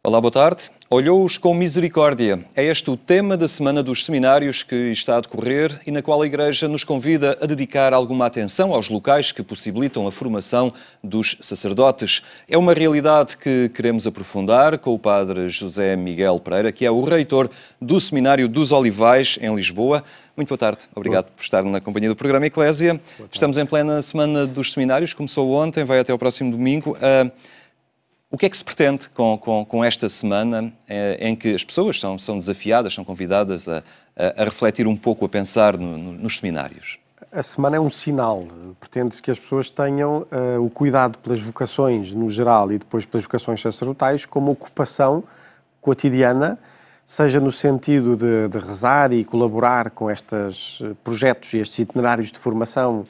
Olá, boa tarde. Olhou-os com misericórdia. É este o tema da Semana dos Seminários que está a decorrer e na qual a Igreja nos convida a dedicar alguma atenção aos locais que possibilitam a formação dos sacerdotes. É uma realidade que queremos aprofundar com o Padre José Miguel Pereira, que é o reitor do Seminário dos Olivais, em Lisboa. Muito boa tarde. Obrigado por estar na companhia do programa Eclésia. Estamos em plena Semana dos Seminários, começou ontem, vai até ao próximo domingo. O que é que se pretende com esta semana em que as pessoas são desafiadas, são convidadas a refletir um pouco, a pensar nos seminários? A semana é um sinal. Pretende-se que as pessoas tenham o cuidado pelas vocações no geral e depois pelas vocações sacerdotais como ocupação cotidiana, seja no sentido de rezar e colaborar com estes projetos e estes itinerários de formação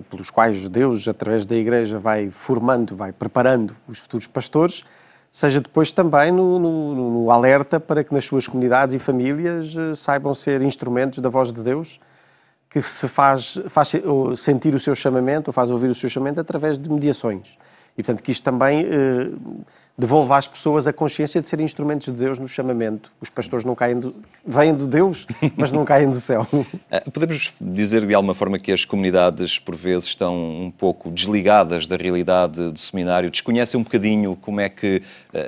pelos quais Deus, através da Igreja, vai formando, vai preparando os futuros pastores, seja depois também no alerta para que nas suas comunidades e famílias saibam ser instrumentos da voz de Deus, que se faz sentir o seu chamamento, ou faz ouvir o seu chamamento através de mediações. E, portanto, que isto também devolva às pessoas a consciência de serem instrumentos de Deus no chamamento. Os pastores não vêm de Deus, mas não caem do céu. Podemos dizer de alguma forma que as comunidades, por vezes, estão um pouco desligadas da realidade do seminário, desconhecem um bocadinho como é que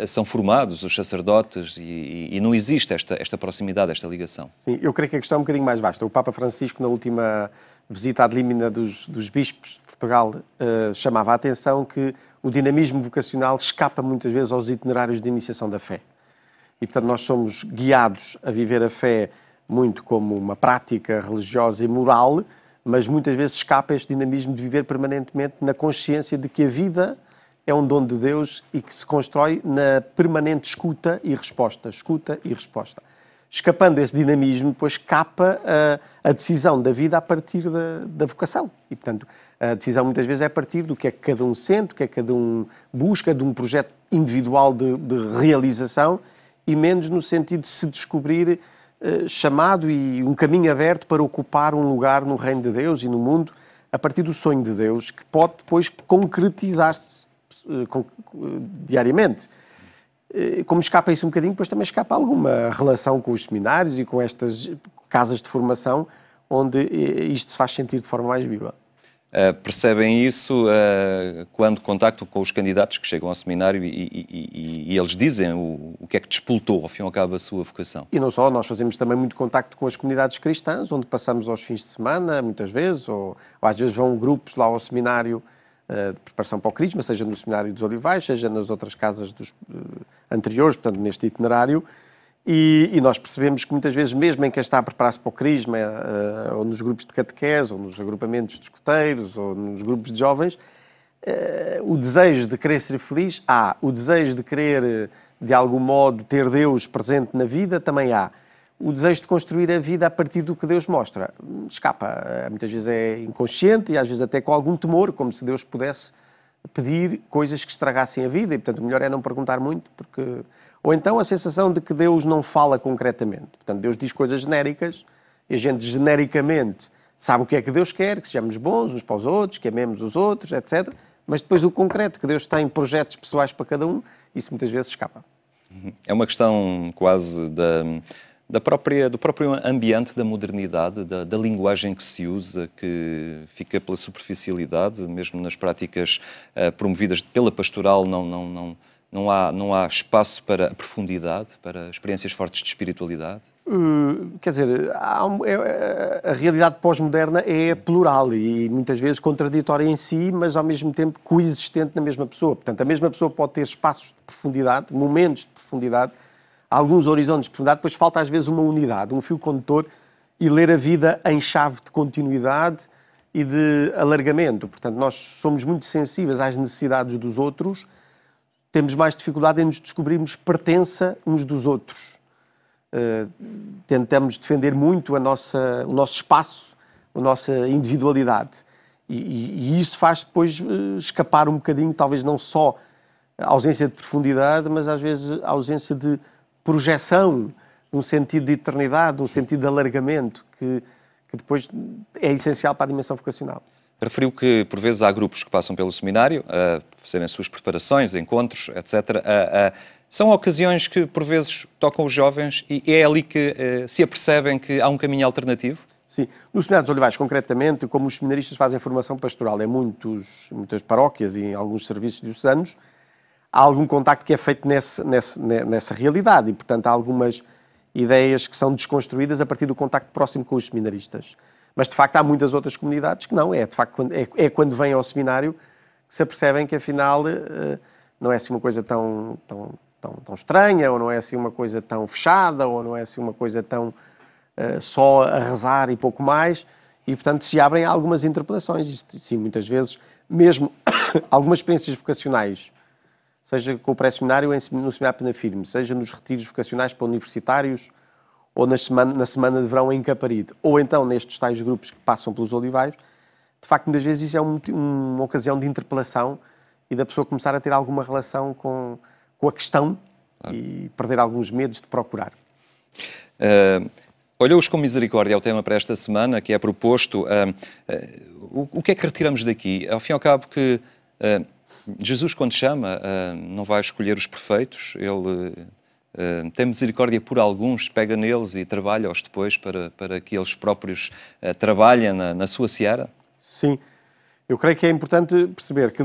são formados os sacerdotes e não existe esta proximidade, esta ligação? Sim, eu creio que a questão é um bocadinho mais vasta. O Papa Francisco, na última visita ad limina dos bispos de Portugal, chamava a atenção que o dinamismo vocacional escapa muitas vezes aos itinerários de iniciação da fé. E, portanto, nós somos guiados a viver a fé muito como uma prática religiosa e moral, mas muitas vezes escapa este dinamismo de viver permanentemente na consciência de que a vida é um dom de Deus e que se constrói na permanente escuta e resposta. Escuta e resposta. Escapando esse dinamismo, depois escapa a decisão da vida a partir da vocação. E, portanto, a decisão muitas vezes é a partir do que é que cada um sente, o que é que cada um busca, de um projeto individual de realização e menos no sentido de se descobrir chamado e um caminho aberto para ocupar um lugar no reino de Deus e no mundo a partir do sonho de Deus que pode depois concretizar-se diariamente. Como escapa isso um bocadinho, depois também escapa alguma relação com os seminários e com estas casas de formação onde isto se faz sentir de forma mais viva. Percebem isso quando contactam com os candidatos que chegam ao seminário e eles dizem o que é que despoltou, ao fim e ao cabo, a sua vocação? E não só, nós fazemos também muito contacto com as comunidades cristãs, onde passamos aos fins de semana, muitas vezes, ou às vezes vão grupos lá ao seminário de preparação para o Crisma, seja no Seminário dos Olivais, seja nas outras casas anteriores, portanto, neste itinerário. E nós percebemos que muitas vezes, mesmo em quem está a preparar-se para o Crisma, ou nos grupos de catequese, ou nos agrupamentos de escuteiros, ou nos grupos de jovens, o desejo de querer ser feliz há. O desejo de querer, de algum modo, ter Deus presente na vida também há. O desejo de construir a vida a partir do que Deus mostra escapa. Muitas vezes é inconsciente e às vezes até com algum temor, como se Deus pudesse pedir coisas que estragassem a vida. E, portanto, o melhor é não perguntar muito, porque... Ou então a sensação de que Deus não fala concretamente. Portanto, Deus diz coisas genéricas e a gente genericamente sabe o que é que Deus quer, que sejamos bons uns para os outros, que amemos os outros, etc. Mas depois o concreto, que Deus tem projetos pessoais para cada um, isso muitas vezes escapa. É uma questão quase do próprio ambiente da modernidade, da linguagem que se usa, que fica pela superficialidade, mesmo nas práticas promovidas pela pastoral, não há espaço para a profundidade, para experiências fortes de espiritualidade? Quer dizer, a realidade pós-moderna é plural e muitas vezes contraditória em si, mas ao mesmo tempo coexistente na mesma pessoa. Portanto, a mesma pessoa pode ter espaços de profundidade, momentos de profundidade, alguns horizontes de profundidade, depois falta às vezes uma unidade, um fio condutor e ler a vida em chave de continuidade e de alargamento. Portanto, nós somos muito sensíveis às necessidades dos outros, temos mais dificuldade em nos descobrirmos pertença uns dos outros. Tentamos defender muito o nosso espaço, a nossa individualidade. E isso faz depois escapar um bocadinho, talvez não só a ausência de profundidade, mas às vezes a ausência de projeção, de um sentido de eternidade, de um sentido de alargamento, que depois é essencial para a dimensão vocacional. Referiu que, por vezes, há grupos que passam pelo seminário a fazerem as suas preparações, encontros, etc., São ocasiões que, por vezes, tocam os jovens e é ali que se apercebem que há um caminho alternativo? Sim. No Seminário dos Olivais, concretamente, como os seminaristas fazem formação pastoral em muitas paróquias e em alguns serviços diocesanos, há algum contacto que é feito nessa realidade e, portanto, há algumas ideias que são desconstruídas a partir do contacto próximo com os seminaristas. Mas, de facto, há muitas outras comunidades que não. De facto, quando vêm ao seminário que se apercebem que, afinal, não é assim uma coisa tão estranha, ou não é assim uma coisa tão fechada, ou não é assim uma coisa tão só a rezar e pouco mais. E, portanto, se abrem algumas interpelações. E, sim, muitas vezes, mesmo algumas experiências vocacionais, seja com o pré-seminário no Seminário Penafirme, seja nos retiros vocacionais para universitários, ou na semana de verão em Caparide, ou então nestes tais grupos que passam pelos Olivais, de facto, muitas vezes isso é uma ocasião de interpelação e da pessoa começar a ter alguma relação com a questão e perder alguns medos de procurar. Olhou-os com misericórdia ao tema para esta semana, que é proposto. O que é que retiramos daqui? Ao fim e ao cabo que Jesus, quando chama, não vai escolher os perfeitos, ele tem misericórdia por alguns, pega neles e trabalha-os depois para que eles próprios trabalhem na sua seara? Sim. Eu creio que é importante perceber que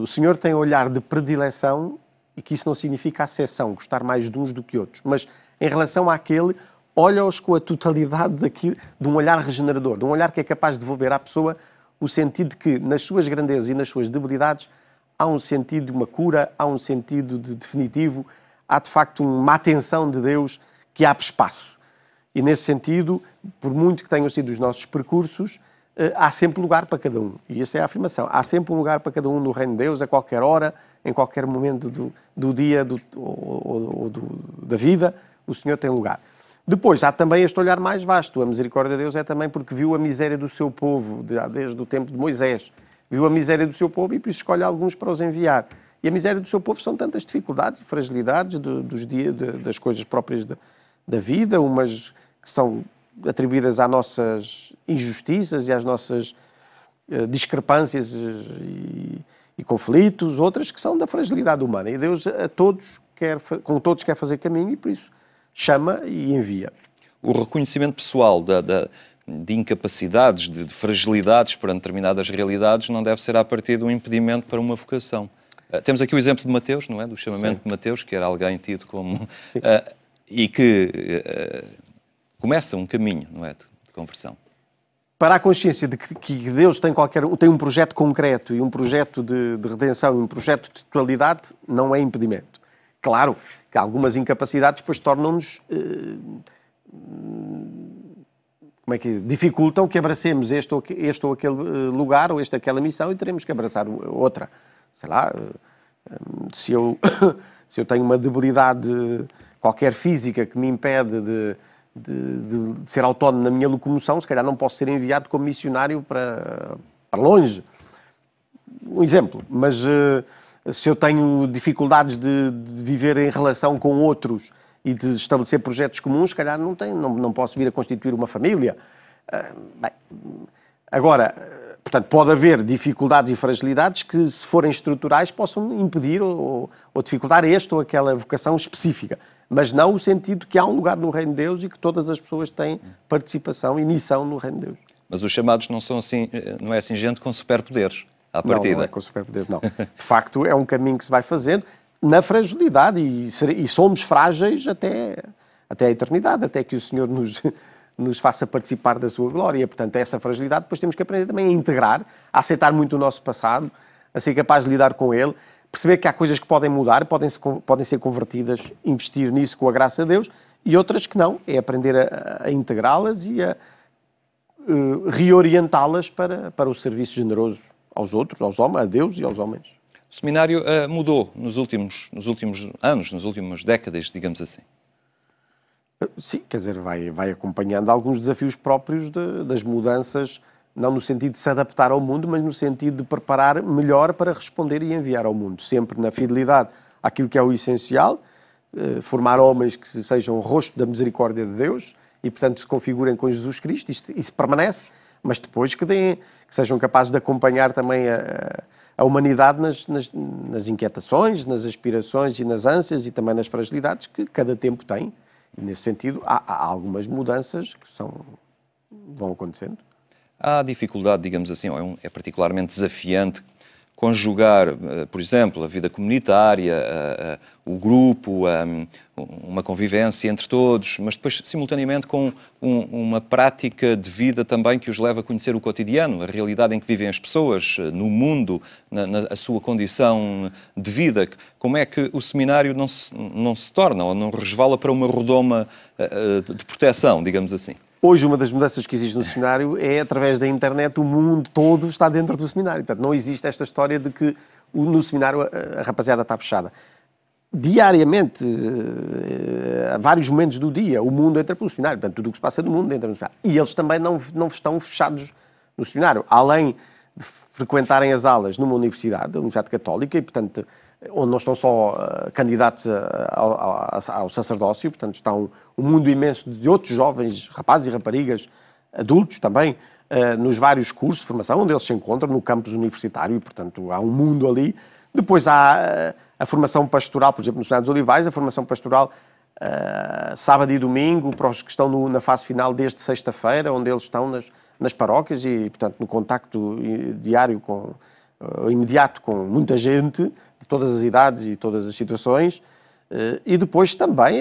o Senhor tem um olhar de predileção e que isso não significa acessão, gostar mais de uns do que outros. Mas, em relação àquele, olha-os com a totalidade de um olhar regenerador, de um olhar que é capaz de devolver à pessoa o sentido de que, nas suas grandezas e nas suas debilidades, há um sentido de uma cura, há um sentido de definitivo, há de facto uma atenção de Deus que abre espaço. E nesse sentido, por muito que tenham sido os nossos percursos, há sempre lugar para cada um. E essa é a afirmação. Há sempre um lugar para cada um no Reino de Deus, a qualquer hora, em qualquer momento do dia ou da vida, o Senhor tem lugar. Depois, há também este olhar mais vasto. A misericórdia de Deus é também porque viu a miséria do seu povo, desde o tempo de Moisés. Viu a miséria do seu povo e por isso escolhe alguns para os enviar. E a miséria do seu povo são tantas dificuldades e fragilidades das coisas próprias da vida, umas que são atribuídas às nossas injustiças e às nossas discrepâncias e conflitos, outras que são da fragilidade humana. E Deus com todos quer fazer caminho e por isso chama e envia. O reconhecimento pessoal de incapacidades, de fragilidades perante determinadas realidades não deve ser a partir de um impedimento para uma vocação. Temos aqui o exemplo de Mateus, não é? Do chamamento de Mateus, que era alguém tido como... e que começa um caminho, não é? De conversão. Para a consciência de que Deus tem um projeto concreto e um projeto de redenção e um projeto de totalidade, não é impedimento. Claro que algumas incapacidades depois tornam-nos... dificultam que abracemos este ou aquele lugar ou aquela missão e teremos que abraçar outra. Sei lá, se eu tenho uma debilidade qualquer física que me impede de ser autónomo na minha locomoção, se calhar não posso ser enviado como missionário para longe. Um exemplo. Mas se eu tenho dificuldades de viver em relação com outros e de estabelecer projetos comuns, se calhar não posso vir a constituir uma família. Agora, portanto, pode haver dificuldades e fragilidades que, se forem estruturais, possam impedir ou dificultar esta ou aquela vocação específica. Mas não o sentido que há um lugar no Reino de Deus e que todas as pessoas têm participação e missão no Reino de Deus. Mas os chamados não são assim, não é assim gente com superpoderes, à partida. Não é com superpoderes, não. De facto, é um caminho que se vai fazendo na fragilidade e somos frágeis até a eternidade, até que o Senhor nos faça participar da sua glória. Portanto, essa fragilidade depois temos que aprender também a integrar, a aceitar muito o nosso passado, a ser capaz de lidar com ele, perceber que há coisas que podem mudar, podem ser convertidas, investir nisso com a graça de Deus, e outras que não. É aprender a integrá-las e a reorientá-las para o serviço generoso aos outros, aos homens, a Deus e aos homens. O seminário mudou nos últimos anos, nas últimas décadas, digamos assim. Sim, quer dizer, vai acompanhando alguns desafios próprios das mudanças, não no sentido de se adaptar ao mundo, mas no sentido de preparar melhor para responder e enviar ao mundo. Sempre na fidelidade àquilo que é o essencial, formar homens que sejam o rosto da misericórdia de Deus e, portanto, se configurem com Jesus Cristo. Isso permanece, mas depois que sejam capazes de acompanhar também a humanidade nas inquietações, nas aspirações e nas ânsias e também nas fragilidades que cada tempo tem. E, nesse sentido, há algumas mudanças que vão acontecendo. Há dificuldade, digamos assim, ou é particularmente desafiante conjugar, por exemplo, a vida comunitária, o grupo, uma convivência entre todos, mas depois, simultaneamente, com uma prática de vida também que os leva a conhecer o cotidiano, a realidade em que vivem as pessoas, no mundo, a sua condição de vida. Como é que o seminário não se torna ou não resvala para uma redoma de proteção, digamos assim? Hoje, uma das mudanças que existe no seminário é, através da internet, o mundo todo está dentro do seminário. Portanto, não existe esta história de que no seminário a rapaziada está fechada. Diariamente, a vários momentos do dia, o mundo entra pelo seminário. Portanto, tudo o que se passa no mundo entra no seminário. E eles também não estão fechados no seminário. Além de frequentarem as aulas numa universidade, a Universidade Católica, e, portanto, onde não estão só candidatos ao sacerdócio, portanto, está um mundo imenso de outros jovens, rapazes e raparigas, adultos também, nos vários cursos de formação, onde eles se encontram no campus universitário, e, portanto, há um mundo ali. Depois há a formação pastoral, por exemplo, no Seminário dos Olivais, a formação pastoral sábado e domingo, para os que estão na fase final desde sexta-feira, onde eles estão nas paróquias e, portanto, no contacto diário, imediato com muita gente, de todas as idades e todas as situações, e depois também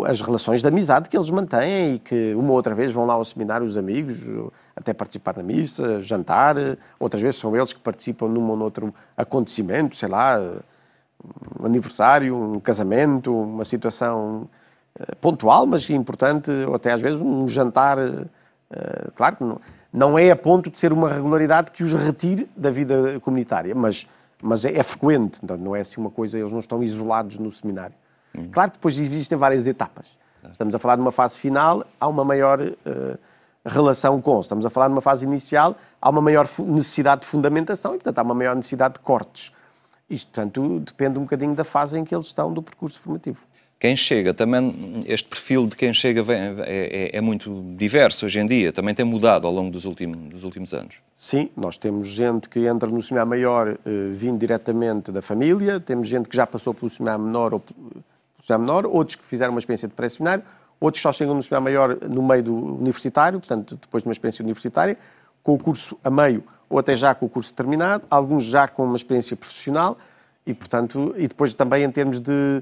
as relações de amizade que eles mantêm e que uma ou outra vez vão lá ao seminário os amigos, até participar na missa, jantar, outras vezes são eles que participam num ou noutro acontecimento, sei lá, um aniversário, um casamento, uma situação pontual, mas importante, ou até às vezes um jantar, claro que não é a ponto de ser uma regularidade que os retire da vida comunitária, mas é frequente, então não é assim uma coisa, eles não estão isolados no seminário. Claro que depois existem várias etapas. Estamos a falar de uma fase final, há uma maior relação com. Estamos a falar de uma fase inicial, há uma maior necessidade de fundamentação e, portanto, há uma maior necessidade de cortes. Isto, portanto, depende um bocadinho da fase em que eles estão do percurso formativo. Quem chega, também, este perfil de quem chega é muito diverso hoje em dia, também tem mudado ao longo dos últimos anos. Sim, nós temos gente que entra no seminário maior vindo diretamente da família, temos gente que já passou pelo seminário menor, outros que fizeram uma experiência de pré-seminário, outros só chegam no seminário maior no meio do universitário, portanto, depois de uma experiência universitária, com o curso a meio ou até já com o curso terminado, alguns já com uma experiência profissional e, portanto, e depois também em termos de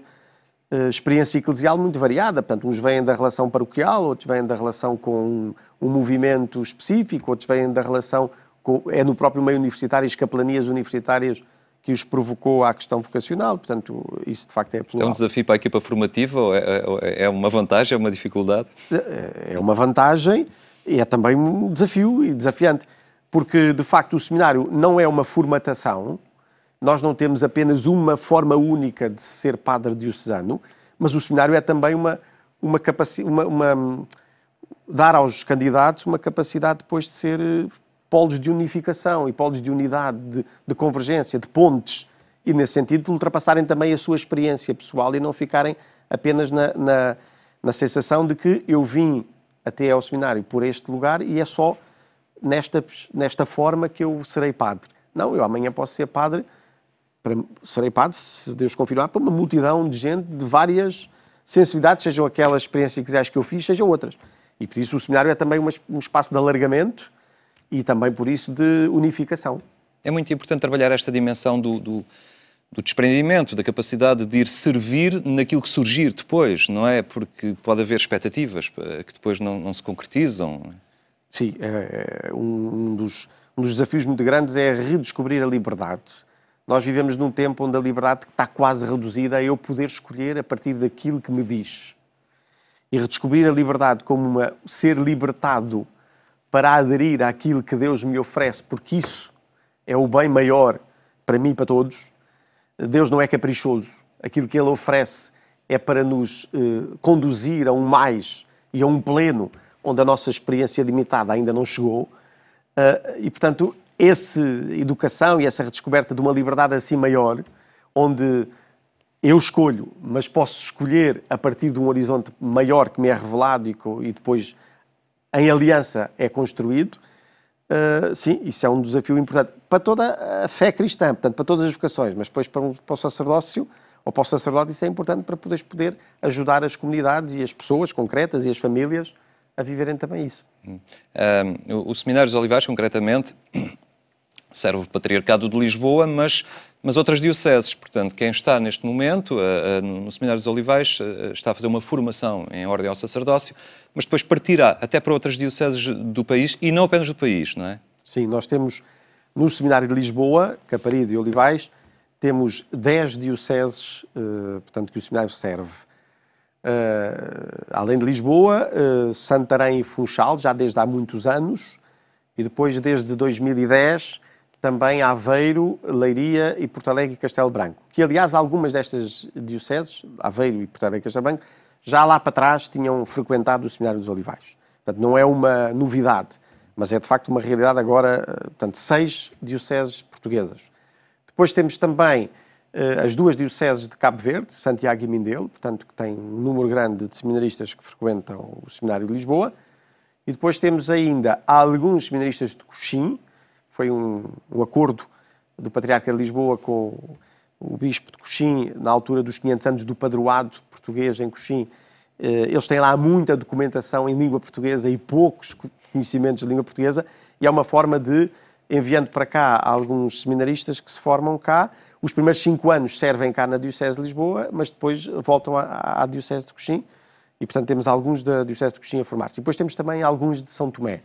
experiência eclesial muito variada, portanto, uns vêm da relação paroquial, outros vêm da relação com um movimento específico, outros vêm da relação é no próprio meio universitário, as capelanias universitárias que os provocou à questão vocacional, portanto, isso de facto é plural. É um desafio para a equipa formativa ou é uma vantagem, é uma dificuldade? É uma vantagem e é também um desafio e desafiante, porque de facto o seminário não é uma formatação. Nós não temos apenas uma forma única de ser padre diocesano, mas o seminário é também dar aos candidatos uma capacidade depois de ser polos de unificação e polos de unidade, de convergência, de pontes, e nesse sentido de ultrapassarem também a sua experiência pessoal e não ficarem apenas na sensação de que eu vim até ao seminário por este lugar e é só nesta forma que eu serei padre. Não, eu amanhã posso ser padre, serei padre, se Deus confirmar, para uma multidão de gente de várias sensibilidades, sejam aquelas experiências eclesiais que eu fiz, sejam outras. E por isso o seminário é também um espaço de alargamento e também por isso de unificação. É muito importante trabalhar esta dimensão do desprendimento, da capacidade de ir servir naquilo que surgir depois, não é? Porque pode haver expectativas que depois não se concretizam. Sim, um dos desafios muito grandes é redescobrir a liberdade. Nós vivemos num tempo onde a liberdade está quase reduzida a eu poder escolher a partir daquilo que me diz. E redescobrir a liberdade como ser libertado para aderir àquilo que Deus me oferece, porque isso é o bem maior para mim e para todos. Deus não é caprichoso. Aquilo que Ele oferece é para nos conduzir a um mais e a um pleno, onde a nossa experiência limitada ainda não chegou. E, portanto, essa educação e essa redescoberta de uma liberdade assim maior, onde eu escolho, mas posso escolher a partir de um horizonte maior que me é revelado e depois em aliança é construído, sim, isso é um desafio importante para toda a fé cristã, portanto, para todas as vocações, mas depois para o sacerdócio ou para o sacerdote isso é importante para poder ajudar as comunidades e as pessoas concretas e as famílias a viverem também isso. O Seminário dos Olivais, concretamente, serve o Patriarcado de Lisboa, mas outras dioceses. Portanto, quem está neste momento no Seminário dos Olivais está a fazer uma formação em ordem ao sacerdócio, mas depois partirá até para outras dioceses do país e não apenas do país, não é? Sim, nós temos no Seminário de Lisboa, Caparido e Olivais, temos 10 dioceses, portanto, que o Seminário serve. Além de Lisboa, Santarém e Funchal, já desde há muitos anos, e depois desde 2010 também Aveiro, Leiria e Porto Alegre e Castelo Branco. Que, aliás, algumas destas dioceses, Aveiro e Porto Alegre e Castelo Branco, já lá para trás tinham frequentado o Seminário dos Olivais. Portanto, não é uma novidade, mas é de facto uma realidade agora, portanto, 6 dioceses portuguesas. Depois temos também as 2 dioceses de Cabo Verde, Santiago e Mindelo, portanto, que tem um número grande de seminaristas que frequentam o Seminário de Lisboa. E depois temos ainda alguns seminaristas de Cochim. Foi um acordo do Patriarca de Lisboa com o Bispo de Cochim, na altura dos 500 anos do padroado português em Cochim. Eles têm lá muita documentação em língua portuguesa e poucos conhecimentos de língua portuguesa, e é uma forma de, enviando para cá alguns seminaristas que se formam cá, os primeiros 5 anos servem cá na Diocese de Lisboa, mas depois voltam à Diocese de Cochim, e portanto temos alguns da Diocese de Cochim a formar-se. E depois temos também alguns de São Tomé.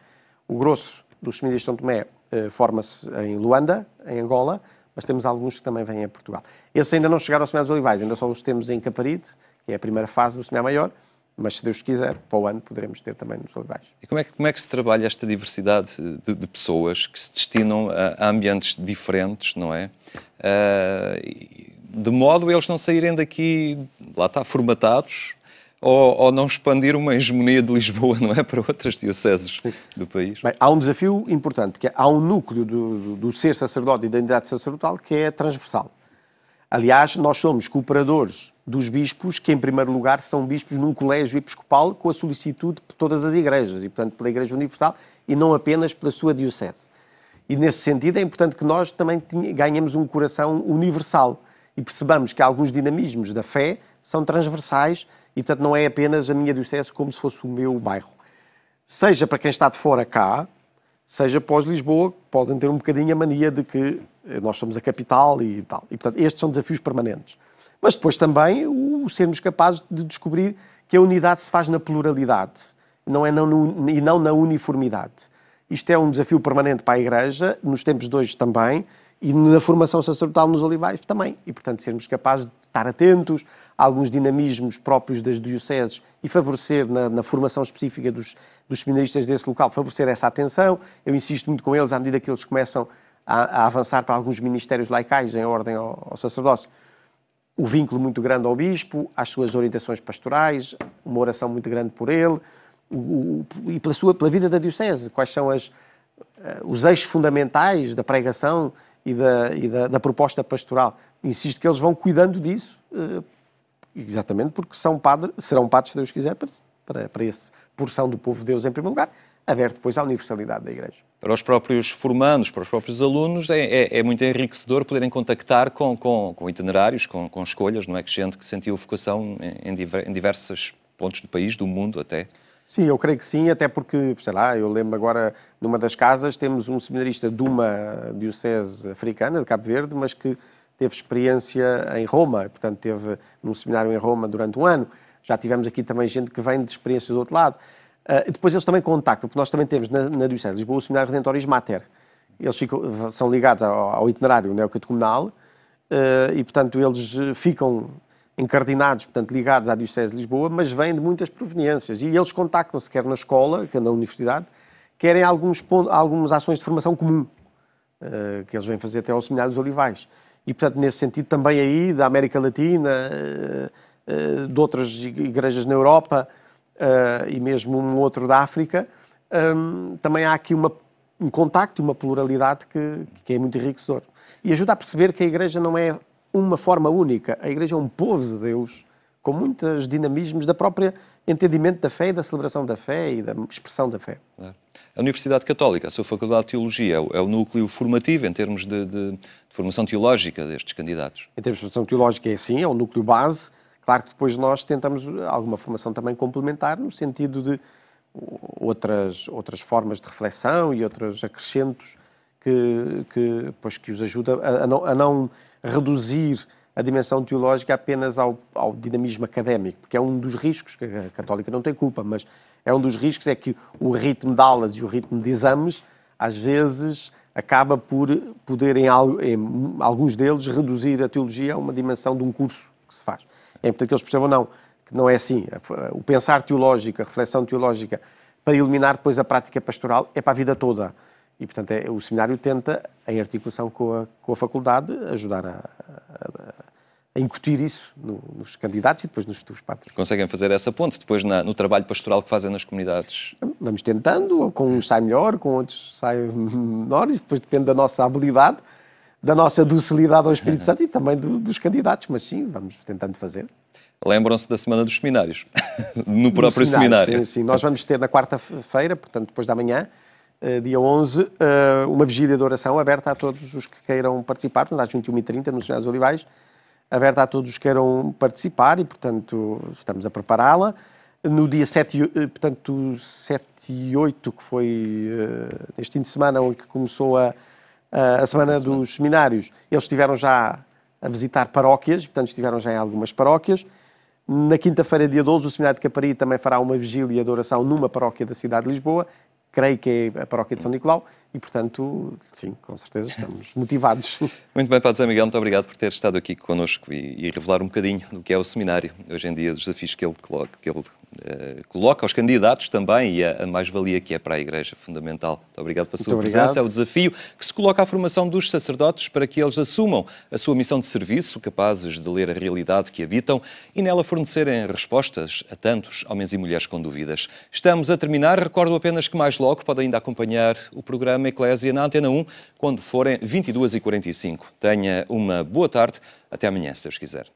O grosso dos seminaristas de São Tomé forma-se em Luanda, em Angola, mas temos alguns que também vêm a Portugal. Esses ainda não chegaram ao Seminário dos Olivais, ainda só os temos em Caparide, que é a primeira fase do Seminário Maior, mas se Deus quiser, para o ano poderemos ter também nos Olivais. E como é que se trabalha esta diversidade de pessoas que se destinam a ambientes diferentes, não é? De modo a eles não saírem daqui, lá está, formatados, ou não expandir uma hegemonia de Lisboa, não é, para outras dioceses do país? Bem, há um desafio importante, porque há um núcleo do ser sacerdote e da identidade sacerdotal que é transversal. Aliás, nós somos cooperadores dos bispos, que em primeiro lugar são bispos num colégio episcopal com a solicitude de todas as igrejas, e portanto pela Igreja Universal, e não apenas pela sua diocese. E nesse sentido é importante que nós também ganhemos um coração universal e percebamos que alguns dinamismos da fé são transversais e, portanto, não é apenas a minha diocese como se fosse o meu bairro. Seja para quem está de fora cá, seja pós-Lisboa, podem ter um bocadinho a mania de que nós somos a capital e tal. E, portanto, estes são desafios permanentes. Mas depois também o sermos capazes de descobrir que a unidade se faz na pluralidade e não na uniformidade. Isto é um desafio permanente para a Igreja, nos tempos de hoje também, e na formação sacerdotal nos Olivais também. E, portanto, sermos capazes de estar atentos a alguns dinamismos próprios das dioceses e favorecer, na formação específica dos seminaristas desse local, favorecer essa atenção. Eu insisto muito com eles, à medida que eles começam a avançar para alguns ministérios laicais em ordem ao sacerdócio, o vínculo muito grande ao bispo, às suas orientações pastorais, uma oração muito grande por ele, e pela vida da diocese, quais são os eixos fundamentais da pregação e da proposta pastoral. Insisto que eles vão cuidando disso, exatamente porque serão padres, se Deus quiser, para essa porção do povo de Deus em primeiro lugar, aberto depois à universalidade da Igreja. Para os próprios formandos, para os próprios alunos, é muito enriquecedor poderem contactar com itinerários, com escolhas, não é? Que gente que sentiu vocação em diversos pontos do país, do mundo até. Sim, eu creio que sim, até porque, sei lá, eu lembro agora, numa das casas, temos um seminarista de uma diocese africana, de Cabo Verde, mas que teve experiência em Roma, portanto, teve num seminário em Roma durante um ano. Já tivemos aqui também gente que vem de experiências do outro lado. Depois eles também contactam, porque nós também temos na Diocese de Lisboa o Seminário Redentoris Mater. Eles são ligados ao itinerário neocatecumenal e, portanto, eles ficam encardinados, portanto, ligados à Diocese de Lisboa, mas vêm de muitas proveniências. E eles contactam-se, quer na escola, quer na universidade, quer em algumas ações de formação comum, que eles vêm fazer até ao Seminário dos Olivais. E, portanto, nesse sentido, também aí, da América Latina, de outras igrejas na Europa, e mesmo um outro da África, também há aqui um contacto e uma pluralidade que é muito enriquecedor. E ajuda a perceber que a Igreja não é uma forma única. A Igreja é um povo de Deus com muitos dinamismos da própria entendimento da fé e da celebração da fé e da expressão da fé. Claro. A Universidade Católica, a sua Faculdade de Teologia, é o núcleo formativo em termos de formação teológica destes candidatos? Em termos de formação teológica é assim, é o núcleo base. Claro que depois nós tentamos alguma formação também complementar, no sentido de outras formas de reflexão e outros acrescentos que os ajuda a não reduzir a dimensão teológica apenas ao dinamismo académico, porque é um dos riscos, que a Católica não tem culpa, mas é um dos riscos, é que o ritmo de aulas e o ritmo de exames, às vezes, acaba por poder, em alguns deles, reduzir a teologia a uma dimensão de um curso que se faz. É importante que eles percebam, que não é assim. O pensar teológico, a reflexão teológica, para iluminar depois a prática pastoral, é para a vida toda. E, portanto, o seminário tenta, em articulação com a faculdade, ajudar a incutir isso nos candidatos e depois nos futuros padres. Conseguem fazer essa ponte depois no trabalho pastoral que fazem nas comunidades? Vamos tentando, com uns sai melhor, com outros sai menor, isso depois depende da nossa habilidade, da nossa docilidade ao Espírito Santo e também dos candidatos, mas sim, vamos tentando fazer. Lembram-se da Semana dos Seminários, no próprio seminário. Sim. Nós vamos ter na quarta-feira, portanto depois da manhã, dia 11, uma vigília de oração aberta a todos os que queiram participar, portanto às 21h30 no Seminário dos Olivais, aberta a todos os que queiram participar e, portanto, estamos a prepará-la. No dia 7 e 8, que foi este fim de semana, onde começou a Semana dos Seminários, eles estiveram já a visitar paróquias, portanto, estiveram já em algumas paróquias. Na quinta-feira, dia 12, o Seminário de Capari também fará uma vigília de oração numa paróquia da cidade de Lisboa, creio que é a paróquia de São Nicolau, e, portanto, sim, com certeza estamos motivados. Muito bem, Padre José Miguel, muito obrigado por ter estado aqui connosco e revelar um bocadinho do que é o seminário. Hoje em dia, os desafios que ele coloca aos candidatos também e a mais-valia que é para a Igreja, fundamental. Muito obrigado pela sua presença. É o desafio que se coloca à formação dos sacerdotes para que eles assumam a sua missão de serviço, capazes de ler a realidade que habitam e nela fornecerem respostas a tantos homens e mulheres com dúvidas. Estamos a terminar. Recordo apenas que mais logo pode ainda acompanhar o programa Eclésia na Antena 1, quando forem 22h45. Tenha uma boa tarde. Até amanhã, se Deus quiser.